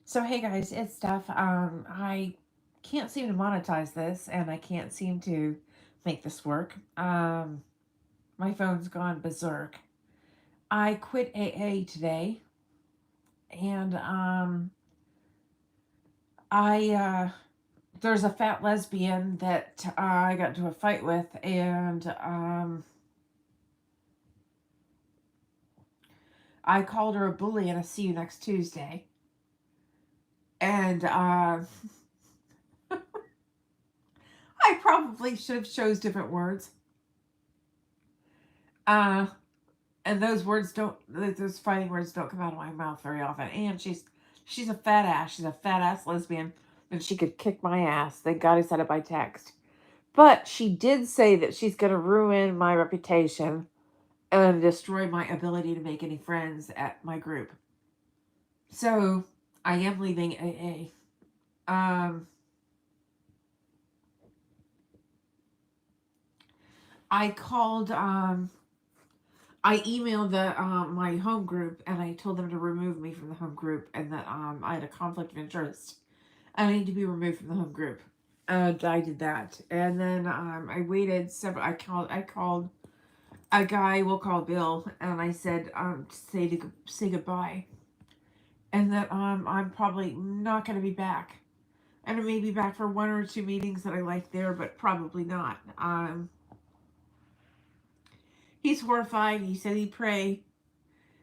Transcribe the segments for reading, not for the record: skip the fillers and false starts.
So hey guys, it's Steph. I can't seem to monetize this, and I can't seem to make this work. My phone's gone berserk. I quit AA today, and I there's a fat lesbian that I got into a fight with, and I called her a bully, and I see you next Tuesday. And I probably should have chose different words. Uh, and those fighting words don't come out of my mouth very often. And she's a fat ass. She's a fat ass lesbian, and she could kick my ass. Thank God I said it by text. But she did say that she's going to ruin my reputation and destroy my ability to make any friends at my group. So I am leaving AA. I called. I emailed my home group, and I told them to remove me from the home group, and that I had a conflict of interest. I need to be removed from the home group. And I did that. And then I waited several. I called a guy. We'll call Bill, and I said say goodbye, and that I'm probably not going to be back. And I may be back for one or two meetings that I like there, but probably not. He's horrified. He said he'd pray.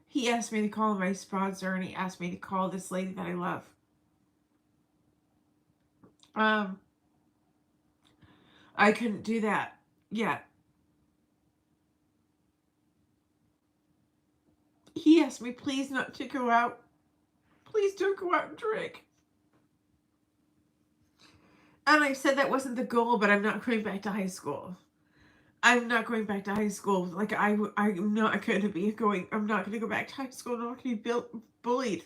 He asked me to call my sponsor, and he asked me to call this lady that I love. Um, I couldn't do that yet. He asked me please not to go out. Please don't go out and drink. And I said that wasn't the goal, but I'm not going back to high school. I'm not going back to high school. Like I'm not going to be going. I'm not going to go back to high school. I'm not going to be bullied,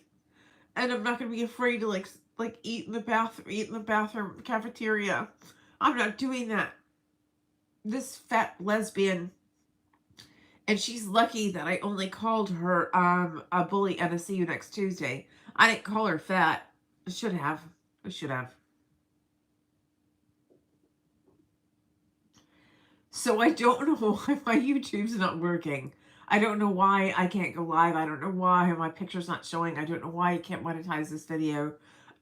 and I'm not going to be afraid to like eat in the bathroom cafeteria. I'm not doing that. This fat lesbian, and she's lucky that I only called her a bully and a see you next Tuesday. I didn't call her fat. I should have. I should have. So I don't know why my YouTube's not working. I don't know why I can't go live. I don't know why my picture's not showing. I don't know why I can't monetize this video.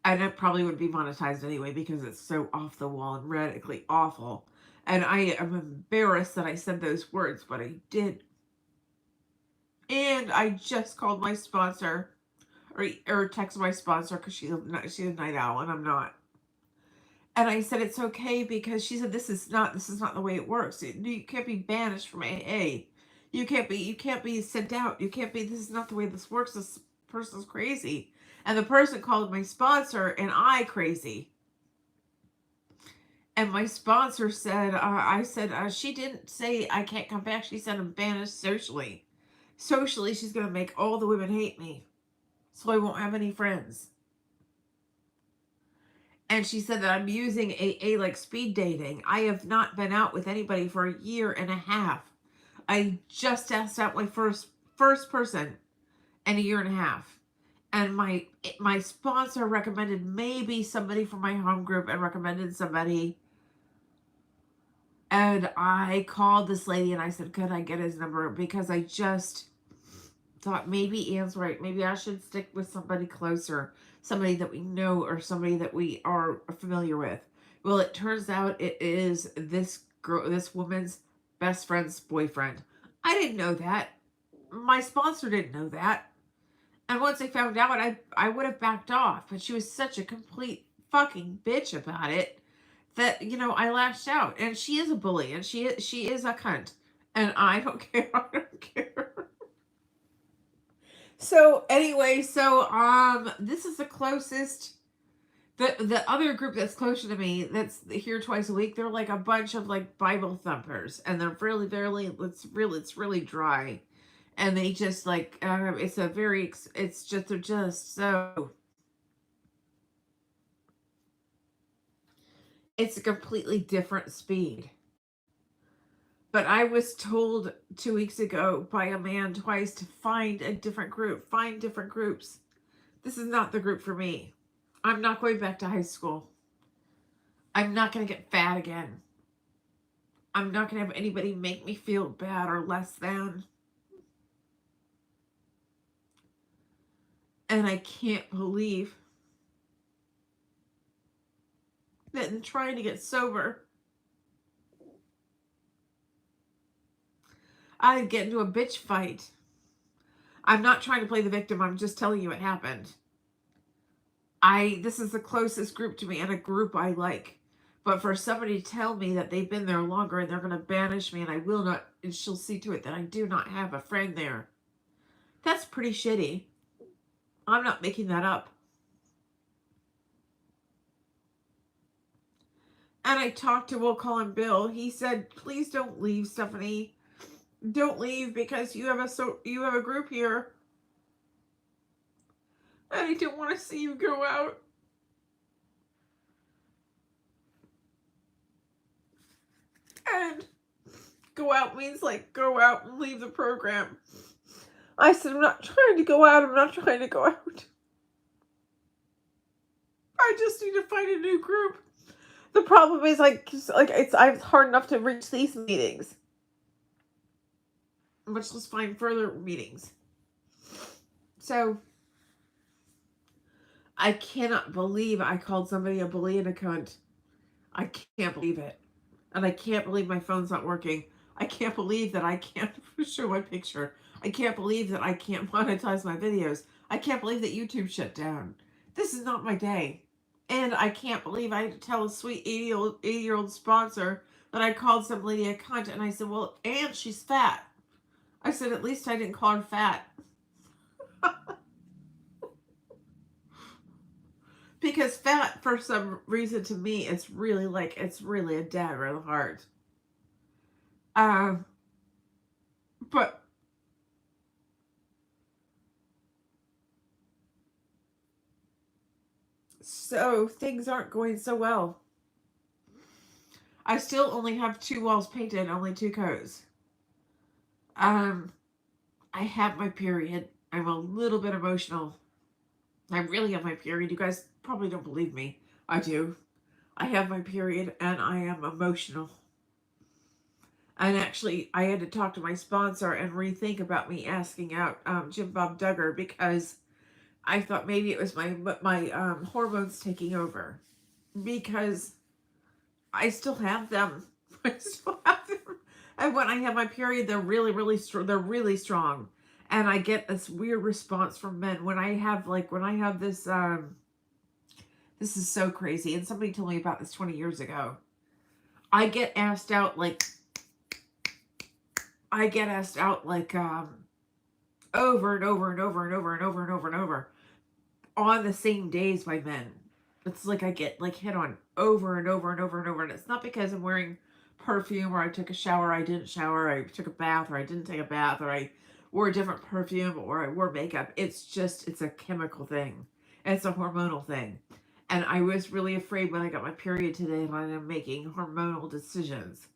And it probably would be monetized anyway because it's so off the wall and radically awful. And I am embarrassed that I said those words, but I did. And I just called my sponsor or text my sponsor because she's a night owl and I'm not. And I said it's okay because she said this is not the way it works. You can't be banished from AA. You can't be sent out. You can't be. This is not the way this works. This person's crazy. And the person called my sponsor and I crazy. And my sponsor said, I said she didn't say I can't come back. She said I'm banished socially. Socially, she's gonna make all the women hate me, so I won't have any friends. And she said that I'm using AA like speed dating. I have not been out with anybody for a year and a half. I just asked out my first person in a year and a half. And my sponsor recommended maybe somebody from my home group and recommended somebody. And I called this lady and I said, could I get his number? Because I just thought maybe Anne's right. Maybe I should stick with somebody closer, somebody that we know or somebody that we are familiar with. Well, it turns out it is this woman's best friend's boyfriend. I didn't know that. My sponsor didn't know that. And once I found out, I would have backed off. But she was such a complete fucking bitch about it that I lashed out. And she is a bully, and she is a cunt, and I don't care. I don't care. So anyway, this is the closest. The other group that's closer to me, that's here twice a week, they're like a bunch of like Bible thumpers, and they're it's really dry, and they just like they're just so it's a completely different speed. But I was told 2 weeks ago by a man twice to find a different group, find different groups. This is not the group for me. I'm not going back to high school. I'm not going to get fat again. I'm not going to have anybody make me feel bad or less than. And I can't believe that in trying to get sober, I'd get into a bitch fight. I'm not trying to play the victim. I'm just telling you what happened. This is the closest group to me and a group I like. But for somebody to tell me that they've been there longer and they're going to banish me and I will not, and she'll see to it that I do not have a friend there. That's pretty shitty. I'm not making that up. And I talked to, we'll call him Bill. He said, please don't leave, Stephanie. Don't leave because you have a group here. And I don't want to see you go out. And go out means like go out and leave the program. I said, I'm not trying to go out. I'm not trying to go out. I just need to find a new group. The problem is it's hard enough to reach these meetings. Much less find further meetings. So I cannot believe I called somebody a bully and a cunt. I can't believe it. And I can't believe my phone's not working. I can't believe that I can't show my picture. I can't believe that I can't monetize my videos. I can't believe that YouTube shut down. This is not my day. And I can't believe I had to tell a sweet 80-year-old sponsor that I called some lady a cunt. And I said, well, and she's fat. I said, at least I didn't call her fat. Because fat, for some reason, to me, it's really a dagger in the heart. But so things aren't going so well. I still only have 2 walls painted, only 2 coats. I have my period. I'm a little bit emotional. I really have my period. You guys probably don't believe me. I do. I have my period and I am emotional. And actually, I had to talk to my sponsor and rethink about me asking out Jim Bob Duggar because I thought maybe it was my hormones taking over. Because I still have them. I still have them. And when I have my period, they're really strong. They're really strong. And I get this weird response from men when I have this, this is so crazy. And somebody told me about this 20 years ago. I get asked out over and over and over and over and over and over and over on the same days by men. It's like I get hit on over and over and over and over. And it's not because I'm wearing perfume or I took a shower, I didn't shower, I took a bath or I didn't take a bath, or I wore a different perfume or I wore makeup. It's a chemical thing. It's a hormonal thing. And I was really afraid when I got my period today that I'm making hormonal decisions.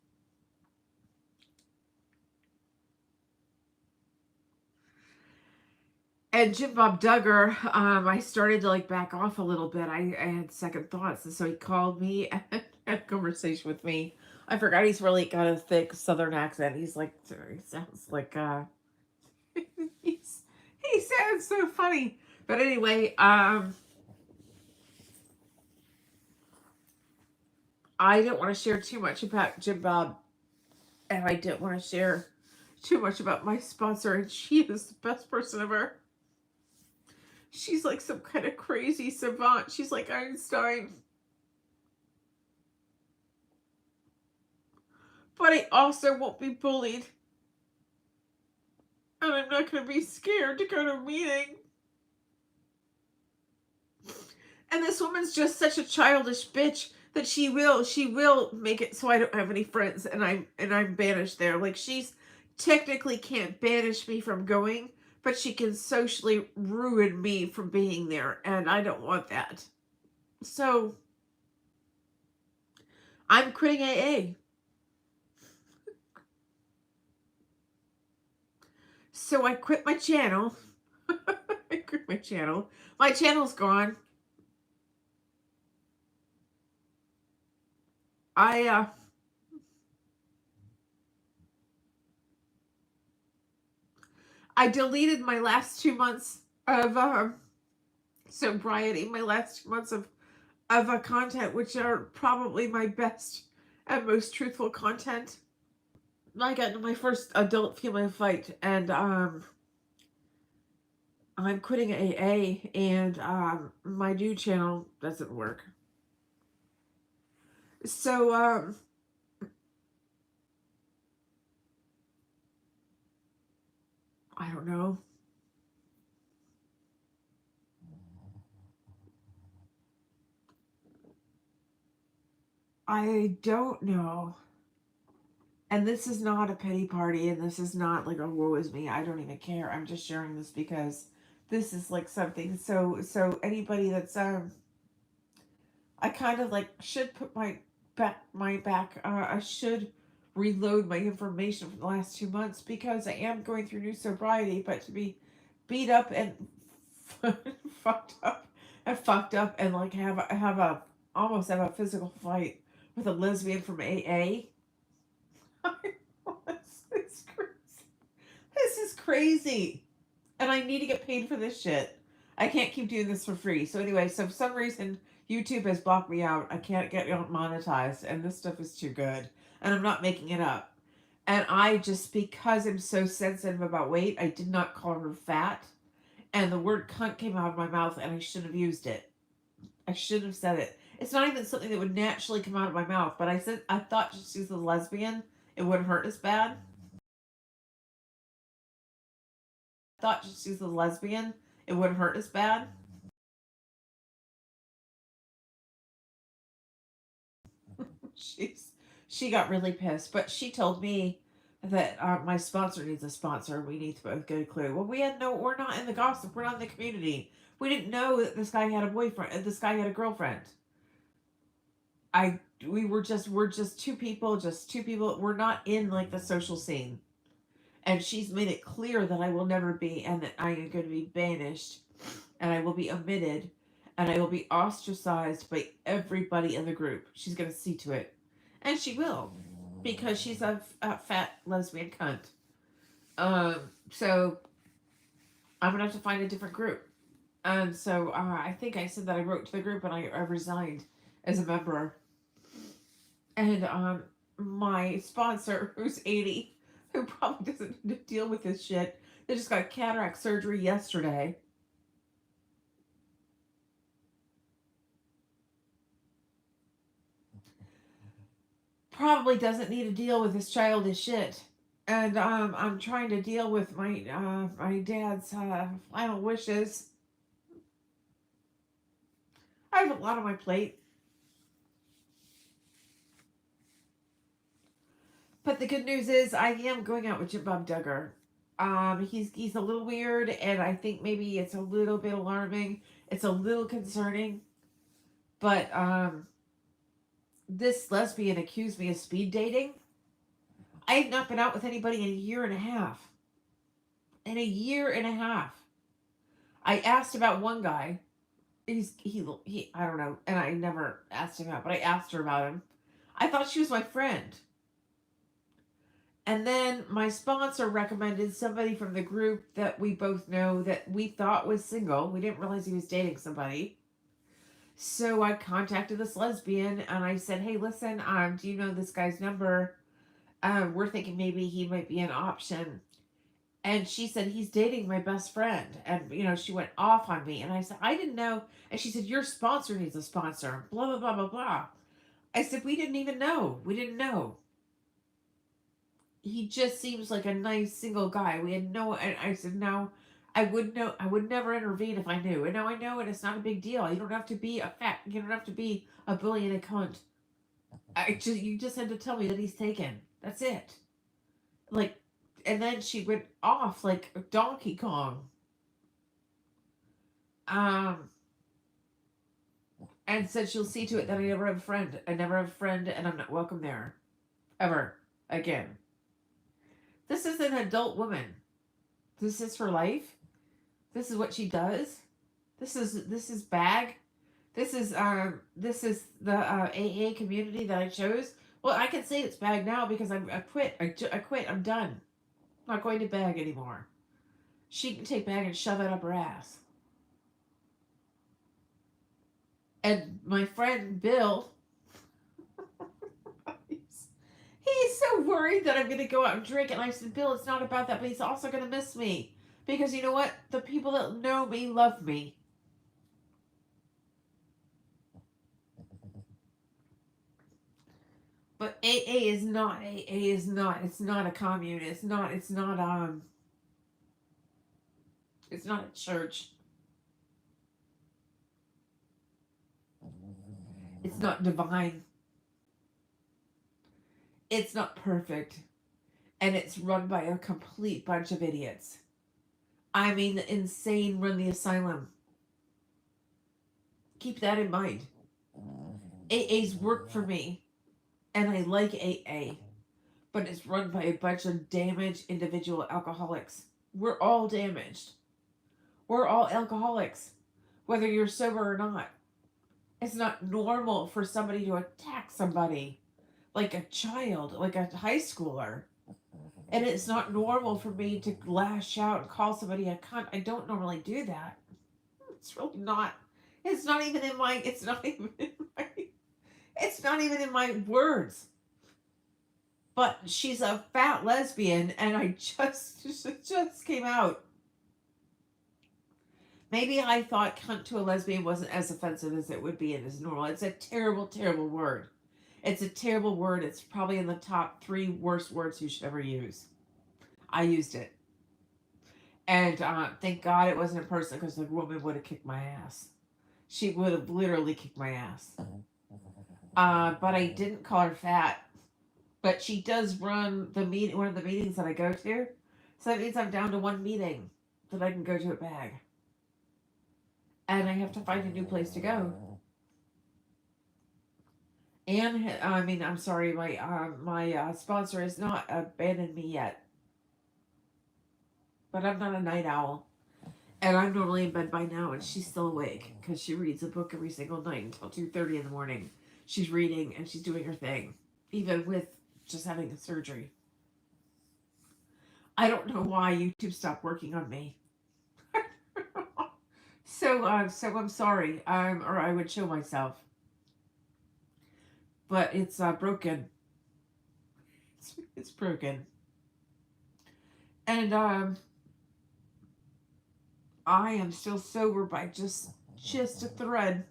And Jim Bob Duggar, I started to back off a little bit. I had second thoughts. And so he called me and had a conversation with me. I forgot he's really got a thick southern accent. He sounds like, he sounds so funny. But anyway, I didn't want to share too much about Jim Bob. And I didn't want to share too much about my sponsor. And she is the best person ever. She's like some kind of crazy savant. She's like Einstein. But I also won't be bullied. And I'm not going to be scared to go to a meeting. And this woman's just such a childish bitch that she will make it so I don't have any friends and I'm banished there. Like, she's technically can't banish me from going, but she can socially ruin me from being there, and I don't want that. So I'm quitting AA. So I quit my channel. I quit my channel. My channel's gone. I deleted my last 2 months of sobriety, my last 2 months of content, which are probably my best and most truthful content. I got into my first adult female fight, and I'm quitting AA, and my new channel doesn't work. So I don't know. I don't know. And this is not a pity party, and this is not like a woe is me. I don't even care. I'm just sharing this because this is like something. So anybody that's I kind of like should put my back. I should reload my information from the last 2 months because I am going through new sobriety. But to be beat up and fucked up and like have a almost have a physical fight with a lesbian from AA. It's crazy. This is crazy. And I need to get paid for this shit. I can't keep doing this for free. So anyway, so for some reason YouTube has blocked me out. I can't get monetized, and this stuff is too good. And I'm not making it up. And I just, because I'm so sensitive about weight, I did not call her fat. And the word cunt came out of my mouth, and I shouldn't have used it. I shouldn't have said it. It's not even something that would naturally come out of my mouth, but I thought just she was a lesbian, it wouldn't hurt as bad. Thought she was a lesbian, it wouldn't hurt as bad. She's she got really pissed, but she told me that my sponsor needs a sponsor. We need to both get a clue. Well, we're not in the gossip. We're not in the community. We didn't know that this guy had a boyfriend. This guy had a girlfriend. We're just two people. Just two people. We're not in like the social scene. And she's made it clear that I will never be, and that I am going to be banished, and I will be omitted, and I will be ostracized by everybody in the group. She's going to see to it. And she will, because she's a fat lesbian cunt. So I'm going to have to find a different group. And so I think I said that I wrote to the group and I resigned as a member. And my sponsor, who's 80, who probably doesn't deal with this shit, they just got cataract surgery yesterday. Probably doesn't need to deal with this childish shit. And I'm trying to deal with my dad's final wishes. I have a lot on my plate. But the good news is I am going out with Jim Bob Duggar. He's a little weird, and I think maybe it's a little bit alarming. It's a little concerning. But this lesbian accused me of speed dating. I have not been out with anybody in a year and a half. In a year and a half. I asked about one guy. He I don't know, and I never asked him out, but I asked her about him. I thought she was my friend. And then my sponsor recommended somebody from the group that we both know that we thought was single. We didn't realize he was dating somebody. So I contacted this lesbian and I said, "Hey, listen, do you know this guy's number? We're thinking maybe he might be an option." And she said, "He's dating my best friend." And, she went off on me. And I said, "I didn't know." And she said, "Your sponsor needs a sponsor." Blah, blah, blah, blah, blah. I said, "We didn't even know. We didn't know. He just seems like a nice single guy. We had no." And I said, "No, I would know. I would never intervene if I knew. And now I know, and it's not a big deal. You don't have to be a fat. You don't have to be a bully and a cunt. You just had to tell me that he's taken. That's it." Like, and then she went off like Donkey Kong. Um, and said she'll see to it that I never have a friend. I never have a friend, and I'm not welcome there, ever again. This is an adult woman. This is her life. This is what she does. This is bag. This is the AA community that I chose. Well, I can say it's bag now because I quit. I quit. I'm done. I'm not going to bag anymore. She can take bag and shove it up her ass. And my friend Bill, he's so worried that I'm going to go out and drink. And I said, Bill, it's not about that, but he's also going to miss me. Because you know what? The people that know me love me. But AA is not. AA is not. It's not a commune. It's not. It's not. It's not a church. It's not divine. It's not perfect. And it's run by a complete bunch of idiots. I mean, the insane run the asylum. Keep that in mind. AA's worked for me, and I like AA, but it's run by a bunch of damaged individual alcoholics. We're all damaged. We're all alcoholics, whether you're sober or not. It's not normal for somebody to attack somebody like a child, like a high schooler. And it's not normal for me to lash out and call somebody a cunt. I don't normally do that. It's really not. It's not even in my. It's not even in my. It's not even in my words. But she's a fat lesbian, and I just came out. Maybe I thought cunt to a lesbian wasn't as offensive as it would be and as normal. It's a terrible, terrible word. It's a terrible word. It's probably in the top 3 worst words you should ever use. I used it. And thank God it wasn't in person because the woman would have kicked my ass. She would have literally kicked my ass. But I didn't call her fat. But she does run one of the meetings that I go to. So that means I'm down to 1 meeting that I can go to at bag. And I have to find a new place to go. And I mean, I'm sorry, my sponsor has not abandoned me yet. But I'm not a night owl. And I'm normally in bed by now, and she's still awake because she reads a book every single night until 2:30 in the morning. She's reading and she's doing her thing, even with just having a surgery. I don't know why YouTube stopped working on me. So I'm sorry. Or I would show myself, but it's broken. It's broken, and I am still sober by just a thread.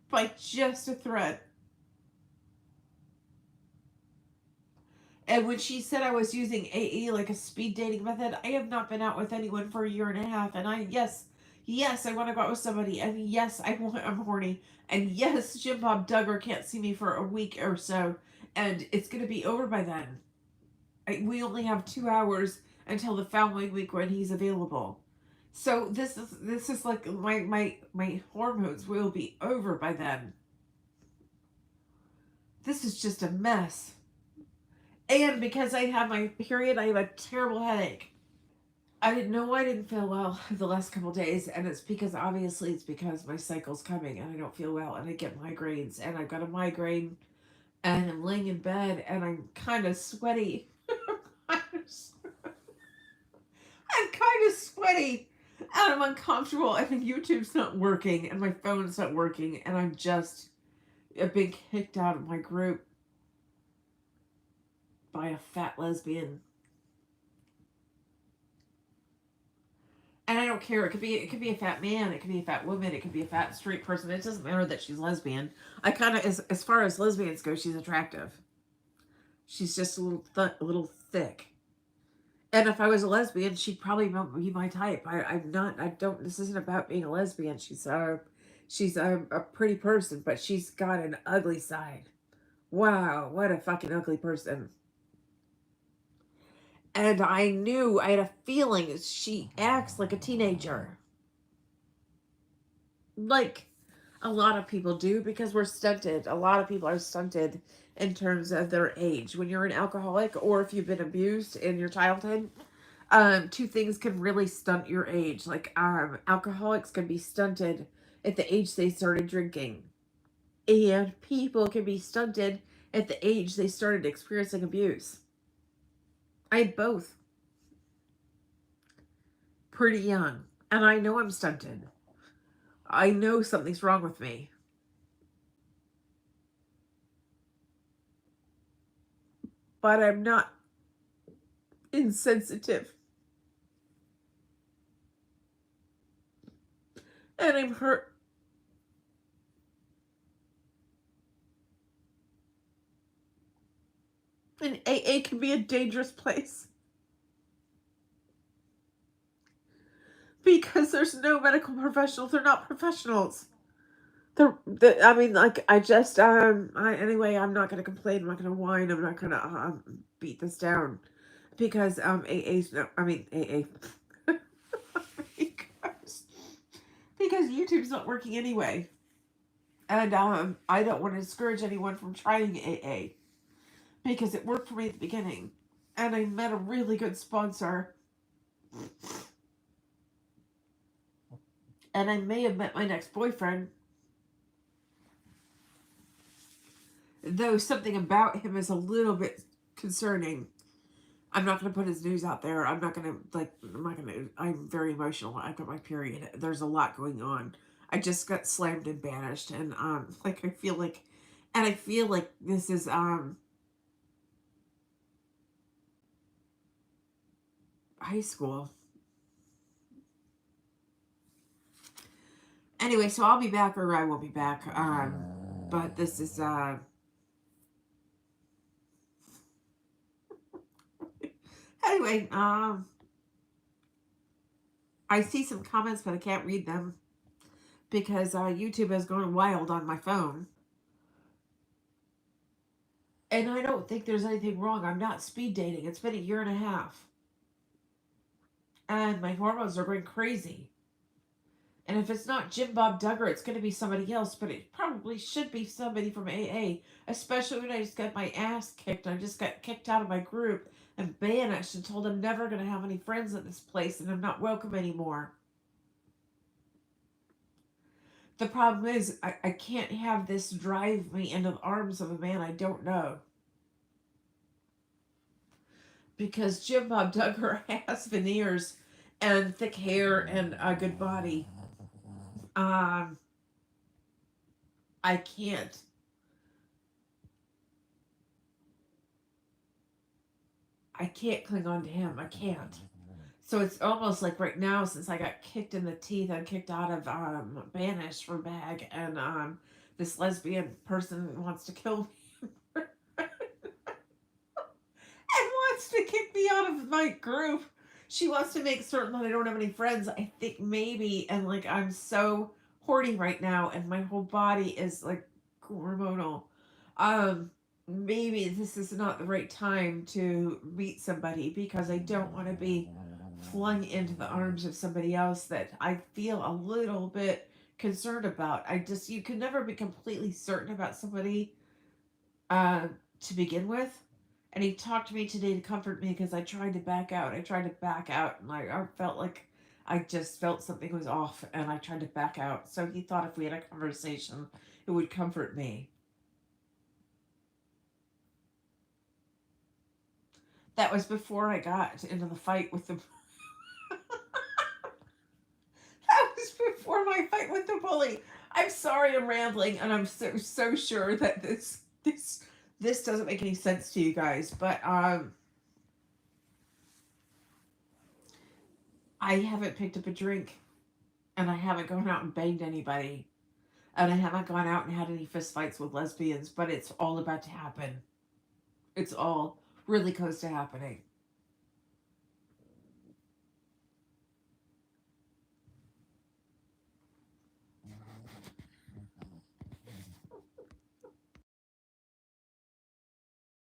By just a thread. And when she said I was using AA like a speed dating method, I have not been out with anyone for a year and a half. And yes, I want to go out with somebody. And yes, I'm horny. And yes, Jim Bob Duggar can't see me for a week or so. And it's going to be over by then. We only have 2 hours until the following week when he's available. So this is like my hormones will be over by then. This is just a mess. And because I have my period, I have a terrible headache. I didn't know I didn't feel well the last couple of days, and it's because my cycle's coming and I don't feel well and I get migraines, and I've got a migraine and I'm laying in bed and I'm kind of sweaty. I'm kind of sweaty and I'm uncomfortable and YouTube's not working and my phone's not working and I'm just being kicked out of my group by a fat lesbian. And I don't care. It could be a fat man. It could be a fat woman. It could be a fat straight person. It doesn't matter that she's lesbian. I kind of, as far as lesbians go, she's attractive. She's just a little thick. And if I was a lesbian, she'd probably be my type. I'm not. I don't. This isn't about being a lesbian. She's a pretty person, but she's got an ugly side. Wow, what a fucking ugly person. And I had a feeling she acts like a teenager. Like a lot of people do, because we're stunted. A lot of people are stunted in terms of their age. When you're an alcoholic or if you've been abused in your childhood, 2 things can really stunt your age. Like alcoholics can be stunted at the age they started drinking. And people can be stunted at the age they started experiencing abuse. I had both pretty young. And I know I'm stunted. I know something's wrong with me. But I'm not insensitive. And I'm hurt. And AA can be a dangerous place. Because there's no medical professionals. They're not professionals. I mean, like, anyway, I'm not going to complain. I'm not going to whine. I'm not going to beat this down. Because, AA's, no, I mean, AA. because YouTube's not working anyway. And, I don't want to discourage anyone from trying AA. Because it worked for me at the beginning. And I met a really good sponsor. And I may have met my next boyfriend. Though something about him is a little bit concerning. I'm not going to put his news out there. I'm very emotional. I got my period. There's a lot going on. I just got slammed and banished. And, I feel like this is, high school. Anyway, so I'll be back or I won't be back. But this is, anyway, I see some comments, but I can't read them because YouTube has gone wild on my phone. And I don't think there's anything wrong. I'm not speed dating. It's been a year and a half. And my hormones are going crazy. And if it's not Jim Bob Duggar, it's going to be somebody else. But it probably should be somebody from AA. Especially when I just got my ass kicked. I just got kicked out of my group and banished and told I'm never going to have any friends at this place and I'm not welcome anymore. The problem is I can't have this drive me into the arms of a man I don't know. Because Jim Bob Duggar has veneers and thick hair and a good body. I can't. I can't cling on to him. I can't. So it's almost like right now, since I got kicked in the teeth, I'm kicked out of banished for bag, and this lesbian person wants to kill me and wants to kick me out of my group. She wants to make certain that I don't have any friends. I think maybe, and like I'm so horny right now, and my whole body is like hormonal. Maybe this is not the right time to meet somebody because I don't want to be flung into the arms of somebody else that I feel a little bit concerned about. You can never be completely certain about somebody to begin with. And he talked to me today to comfort me because I tried to back out. And I felt like I just felt something was off and I tried to back out. So he thought if we had a conversation, it would comfort me. That was before I got into the fight with the... That was before my fight with the bully. I'm sorry I'm rambling, and I'm so sure that this doesn't make any sense to you guys, but I haven't picked up a drink, and I haven't gone out and banged anybody, and I haven't gone out and had any fistfights with lesbians, but it's all about to happen. It's all really close to happening.